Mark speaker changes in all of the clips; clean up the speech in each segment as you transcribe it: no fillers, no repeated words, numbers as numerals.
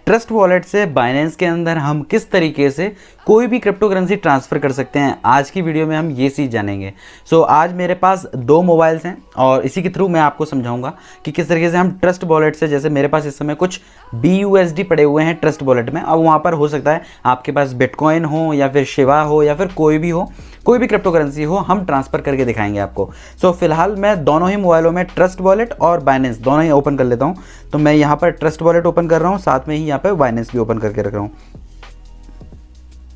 Speaker 1: Trust wallet से Binance के अंदर हम किस तरीके से कोई भी क्रिप्टो करेंसी ट्रांसफ़र कर सकते हैं, आज की वीडियो में हम ये चीज़ जानेंगे। आज मेरे पास 2 मोबाइल्स हैं और इसी के थ्रू मैं आपको समझाऊंगा कि किस तरीके से हम ट्रस्ट वॉलेट से, जैसे मेरे पास इस समय कुछ BUSD पड़े हुए हैं ट्रस्ट वॉलेट में। अब वहाँ पर हो सकता है आपके पास बिटकॉइन हो या फिर शिवा हो या फिर कोई भी क्रिप्टो करेंसी हो, हम ट्रांसफ़र करके दिखाएंगे आपको। फिलहाल मैं दोनों ही मोबाइलों में ट्रस्ट वॉलेट और बाइनेंस दोनों ही ओपन कर लेता हूँ। तो मैं यहाँ पर ट्रस्ट वॉलेट ओपन कर रहा हूँ, साथ में ही यहाँ पर बाइनेंस भी ओपन करके रख रहा हूँ।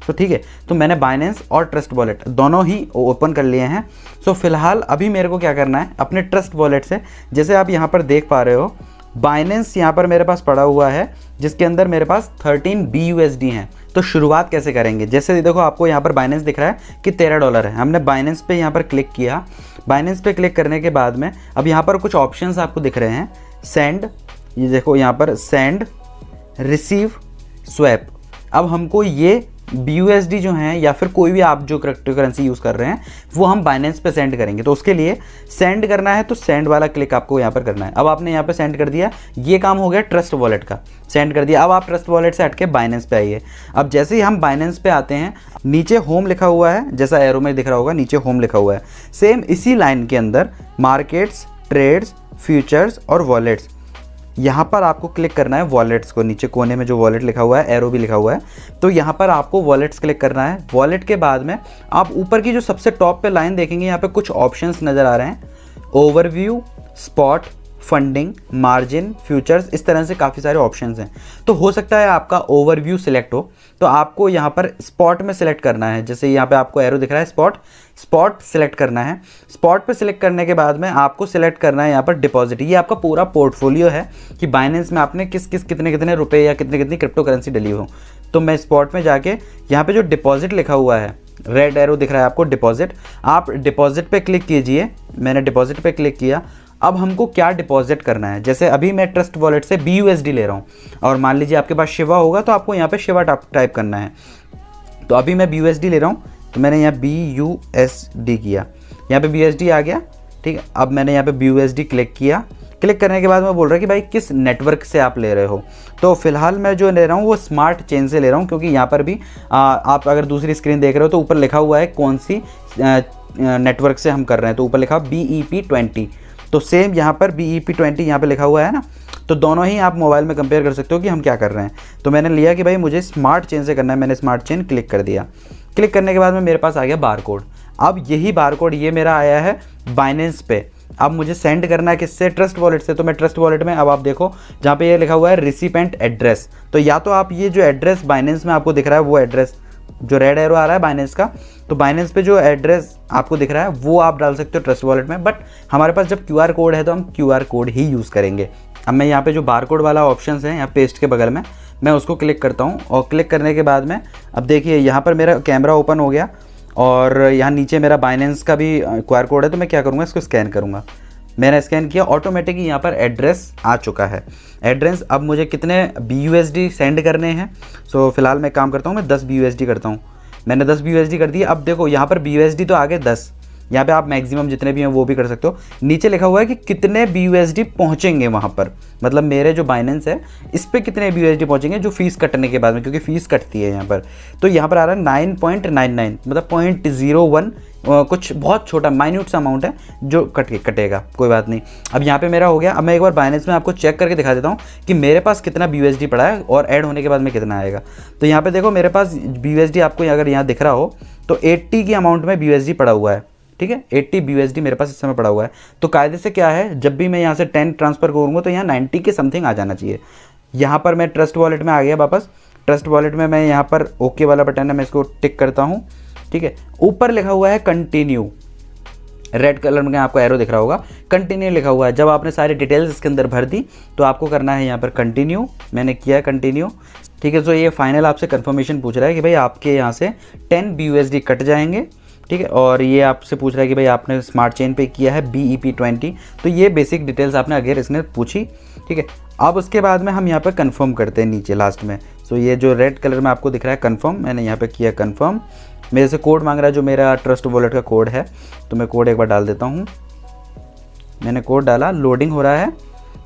Speaker 1: ठीक है, तो मैंने बाइनेंस और ट्रस्ट वॉलेट दोनों ही ओपन कर लिए हैं। फिलहाल अभी मेरे को क्या करना है, अपने ट्रस्ट वॉलेट से, जैसे आप यहाँ पर देख पा रहे हो, बाइनेंस यहाँ पर मेरे पास पड़ा हुआ है जिसके अंदर मेरे पास 13 BUSD हैं। तो शुरुआत कैसे करेंगे, जैसे देखो आपको यहाँ पर बाइनेंस दिख रहा है कि $13 है। हमने बाइनेंस पे यहाँ पर क्लिक किया। बाइनेंस पे क्लिक करने के बाद में अब यहाँ पर कुछ ऑप्शंस आपको दिख रहे हैं। सेंड, ये देखो यहाँ पर सेंड, रिसीव, स्वैप। अब हमको ये BUSD जो हैं या फिर कोई भी आप जो क्रिप्टो करेंसी यूज़ कर रहे हैं वो हम बाइनेंस पे सेंड करेंगे। तो उसके लिए सेंड करना है, तो सेंड वाला क्लिक आपको यहाँ पर करना है। अब आपने यहाँ पे सेंड कर दिया, ये काम हो गया ट्रस्ट वॉलेट का, सेंड कर दिया। अब आप ट्रस्ट वॉलेट से हट के बाइनेंस पे आइए। अब जैसे ही हम बाइनेंस पे आते हैं, नीचे होम लिखा हुआ है, जैसा एरो में दिख रहा होगा नीचे होम लिखा हुआ है। सेम इसी लाइन के अंदर मार्केट्स, ट्रेड्स, फ्यूचर्स और वॉलेट्स, यहाँ पर आपको क्लिक करना है वॉलेट्स को। नीचे कोने में जो वॉलेट लिखा हुआ है, एरो भी लिखा हुआ है, तो यहाँ पर आपको वॉलेट्स क्लिक करना है। वॉलेट के बाद में आप ऊपर की जो सबसे टॉप पे लाइन देखेंगे, यहाँ पे कुछ ऑप्शंस नज़र आ रहे हैं, overview, spot, funding, margin, futures, इस तरह से काफ़ी सारे ऑप्शंस हैं। तो हो सकता है आपका ओवरव्यू सिलेक्ट हो, तो आपको यहाँ पर स्पॉट में सिलेक्ट करना है। जैसे यहाँ पे आपको एरो दिख रहा है स्पॉट सिलेक्ट करना है। स्पॉट पे सिलेक्ट करने के बाद में आपको सिलेक्ट करना है यहाँ पर डिपॉजिट। ये आपका पूरा पोर्टफोलियो है कि बाइनेंस में आपने कितने रुपए या कितनी क्रिप्टो करेंसी डली हो। तो मैं स्पॉट में जाके यहाँ पे जो डिपॉजिट लिखा हुआ है, रेड एरो दिख रहा है आपको डिपॉजिट, आप डिपॉजिट पे क्लिक कीजिए। मैंने डिपॉजिट पे क्लिक किया। अब हमको क्या डिपॉजिट करना है, जैसे अभी मैं ट्रस्ट वॉलेट से BUSD ले रहा हूँ और मान लीजिए आपके पास शिवा होगा तो आपको यहाँ पे शिवा टाइप करना है। तो अभी मैं BUSD ले रहा हूँ, तो मैंने यहाँ BUSD किया, यहाँ पे BUSD आ गया। ठीक है, अब मैंने यहाँ पे BUSD क्लिक किया। क्लिक करने के बाद मैं बोल रहा है कि भाई किस नेटवर्क से आप ले रहे हो। तो फिलहाल मैं जो ले रहा हूँ वो स्मार्ट चेन से ले रहा हूँ, क्योंकि यहाँ पर भी आप अगर दूसरी स्क्रीन देख रहे हो तो ऊपर लिखा हुआ है कौन सी नेटवर्क से हम कर रहे हैं। तो ऊपर लिखा BEP20, तो सेम यहाँ पर BEP20 यहाँ पे लिखा हुआ है ना। तो दोनों ही आप मोबाइल में कंपेयर कर सकते हो कि हम क्या कर रहे हैं। तो मैंने लिया कि भाई मुझे स्मार्ट चेन से करना है, मैंने स्मार्ट चेन क्लिक कर दिया। क्लिक करने के बाद में मेरे पास आ गया बारकोड। अब यही बारकोड ये मेरा आया है बाइनेंस पे। अब मुझे सेंड करना है किससे, ट्रस्ट वॉलेट से। तो मैं ट्रस्ट वॉलेट में, अब आप देखो जहाँ पे ये लिखा हुआ है रिसिपेंट एड्रेस, तो या तो आप ये जो एड्रेस बाइनेंस में आपको दिख रहा है वो एड्रेस, जो रेड एरो आ रहा है बाइनेंस का, तो बाइनेंस पे जो एड्रेस आपको दिख रहा है वो आप डाल सकते हो ट्रस्ट वॉलेट में। बट हमारे पास जब QR कोड है तो हम QR कोड ही यूज़ करेंगे। अब मैं यहाँ पे जो बारकोड वाला ऑप्शन है यहाँ पेस्ट के बगल में, मैं उसको क्लिक करता हूँ। और क्लिक करने के बाद में अब देखिए यहाँ पर मेरा कैमरा ओपन हो गया और यहाँ नीचे मेरा बाइनेंस का भी QR कोड है। तो मैं क्या करूँगा, इसको स्कैन करूँगा। मैंने स्कैन किया, ऑटोमेटिकली यहाँ पर एड्रेस आ चुका है। एड्रेस, अब मुझे कितने BUSD सेंड करने हैं। फिलहाल मैं काम करता हूँ, मैं 10 BUSD करता हूँ। मैंने 10 BUSD कर दिया। अब देखो यहाँ पर BUSD तो आ गए 10, यहाँ पे आप मैक्सिमम जितने भी हैं वो भी कर सकते हो। नीचे लिखा हुआ है कि कितने BUSD पहुँचेंगे वहाँ पर, मतलब मेरे जो बाइनेंस है इस पर कितने BUSD पहुँचेंगे जो फीस कटने के बाद में, क्योंकि फ़ीस कटती है यहाँ पर। तो यहाँ पर आ रहा है 9.99, मतलब 0.01, कुछ बहुत छोटा माइन्यूट सा अमाउंट है जो कटेगा, कोई बात नहीं। अब यहाँ पे मेरा हो गया। अब मैं एक बार बाइनेंस में आपको चेक करके दिखा देता हूँ कि मेरे पास कितना BUSD पड़ा है और ऐड होने के बाद में कितना आएगा। तो यहाँ पे देखो मेरे पास BUSD आपको अगर यहाँ दिख रहा हो तो 80 की अमाउंट में BUSD पड़ा हुआ है। ठीक है, 80 BUSD मेरे पास इस समय पड़ा हुआ है। तो कायदे से क्या है, जब भी मैं यहाँ से 10 ट्रांसफ़र करूँगा तो यहाँ 90 के समथिंग आ जाना चाहिए। यहाँ पर मैं ट्रस्ट वॉलेट में आ गया वापस। ट्रस्ट वॉलेट में मैं यहाँ पर ओके वाला बटन है, मैं इसको टिक करता हूँ। ठीक है, ऊपर लिखा हुआ है कंटिन्यू, रेड कलर में आपको एरो दिख रहा होगा, कंटिन्यू लिखा हुआ है। जब आपने सारी डिटेल्स इसके अंदर भर दी तो आपको करना है यहाँ पर कंटिन्यू। मैंने किया है कंटिन्यू। ठीक है, तो ये फाइनल आपसे कंफर्मेशन पूछ रहा है कि भाई आपके यहाँ से 10 BUSD कट जाएंगे। ठीक है, और ये आपसे पूछ रहा है कि भाई आपने स्मार्ट चेन पे किया है BEP20। तो ये बेसिक डिटेल्स आपने अगर इसने पूछी। ठीक है, अब उसके बाद में हम यहाँ पर कंफर्म करते हैं नीचे लास्ट में। ये जो रेड कलर में आपको दिख रहा है कंफर्म, मैंने यहाँ पे किया कंफर्म। मेरे से कोड मांग रहा है जो मेरा ट्रस्ट वॉलेट का कोड है, तो मैं कोड एक बार डाल देता हूँ। मैंने कोड डाला, लोडिंग हो रहा है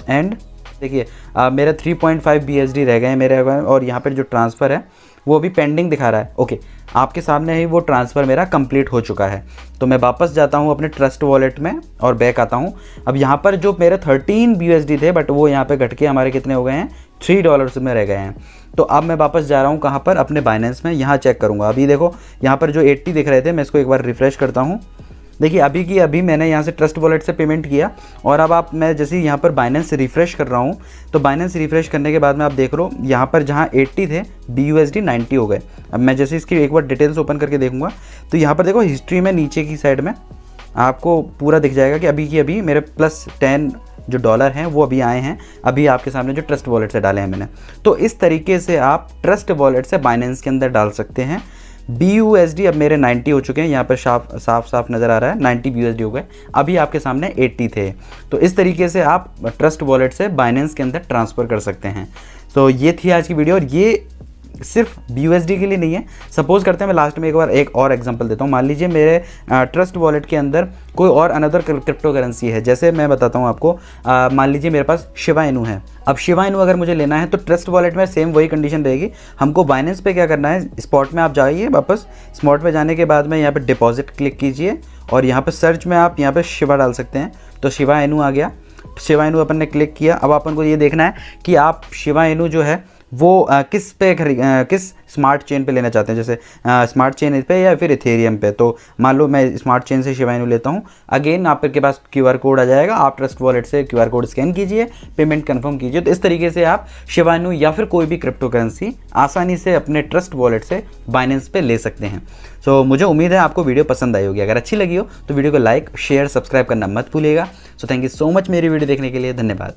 Speaker 1: एंड देखिए मेरा 3.5 BSD रह गए हैं मेरे अकाउंट, और यहाँ पर जो ट्रांसफ़र है वो भी पेंडिंग दिखा रहा है। ओके, आपके सामने ही वो ट्रांसफ़र मेरा कंप्लीट हो चुका है। तो मैं वापस जाता हूँ अपने ट्रस्ट वॉलेट में और बैक आता हूँ। अब यहाँ पर जो मेरे 13 BSD थे, बट वो यहाँ पे घट के हमारे कितने हो गए हैं, $3 में रह गए हैं। तो अब मैं वापस जा रहा हूँ कहाँ पर, अपने बाइनेंस में। यहाँ चेक करूँगा। अभी देखो यहाँ पर जो 80 दिख रहे थे, मैं इसको एक बार रिफ़्रेश करता हूँ। देखिए अभी की अभी मैंने यहाँ से ट्रस्ट वॉलेट से पेमेंट किया, और अब मैं जैसे यहाँ पर बाइनेंस रिफ़्रेश कर रहा हूँ, तो बाइनेंस रिफ़्रेश करने के बाद में आप देख लो यहाँ पर जहाँ 80 थे BUSD 90 हो गए। अब मैं जैसे इसकी एक बार डिटेल्स ओपन करके देखूँगा, तो यहाँ पर देखो हिस्ट्री में नीचे की साइड में आपको पूरा दिख जाएगा कि अभी की अभी मेरे +10 जो डॉलर हैं वो अभी आए हैं, अभी आपके सामने जो ट्रस्ट वॉलेट से डाले हैं मैंने। तो इस तरीके से आप ट्रस्ट वॉलेट से बाइनेंस के अंदर डाल सकते हैं। BUSD अब मेरे 90 हो चुके हैं, यहाँ पर साफ नज़र आ रहा है 90 BUSD हो गए, अभी आपके सामने 80 थे। तो इस तरीके से आप ट्रस्ट वॉलेट से बाइनेंस के अंदर ट्रांसफ़र कर सकते हैं। तो ये थी आज की वीडियो, और ये सिर्फ BUSD के लिए नहीं है। सपोज़ करते हैं मैं लास्ट में एक और एग्जांपल देता हूँ। मान लीजिए मेरे ट्रस्ट वॉलेट के अंदर कोई और अनदर क्रिप्टो करेंसी है। जैसे मैं बताता हूँ आपको, मान लीजिए मेरे पास शिबा इनू है। अब शिबा इनू अगर मुझे लेना है तो ट्रस्ट वॉलेट में सेम वही कंडीशन रहेगी। हमको बाइनेंस पे क्या करना है, स्पॉट में आप जाइए, वापस स्पॉट पे जाने के बाद में यहाँ पे डिपॉजिट क्लिक कीजिए, और यहाँ पे सर्च में आप यहाँ पे शिबा डाल सकते हैं। तो शिबा इनू आ गया, शिबा इनू अपन ने क्लिक किया। अब अपन को ये देखना है कि आप शिबा इनू जो है वो किस स्मार्ट चेन पे लेना चाहते हैं, जैसे स्मार्ट चेन पे या फिर इथेरियम पे। तो मान लो मैं स्मार्ट चेन से शिबा इनू लेता हूँ। अगेन आपके पास QR कोड आ जाएगा, आप ट्रस्ट वॉलेट से QR कोड स्कैन कीजिए, पेमेंट कंफर्म कीजिए। तो इस तरीके से आप शिबा इनू या फिर कोई भी क्रिप्टो करेंसी आसानी से अपने ट्रस्ट वॉलेट से बाइनेंस पे ले सकते हैं। सो मुझे उम्मीद है आपको वीडियो पसंद आई होगी। अगर अच्छी लगी हो तो वीडियो को लाइक, शेयर, सब्सक्राइब करना मत भूलिएगा। So thank you so much मेरी वीडियो देखने के लिए। धन्यवाद।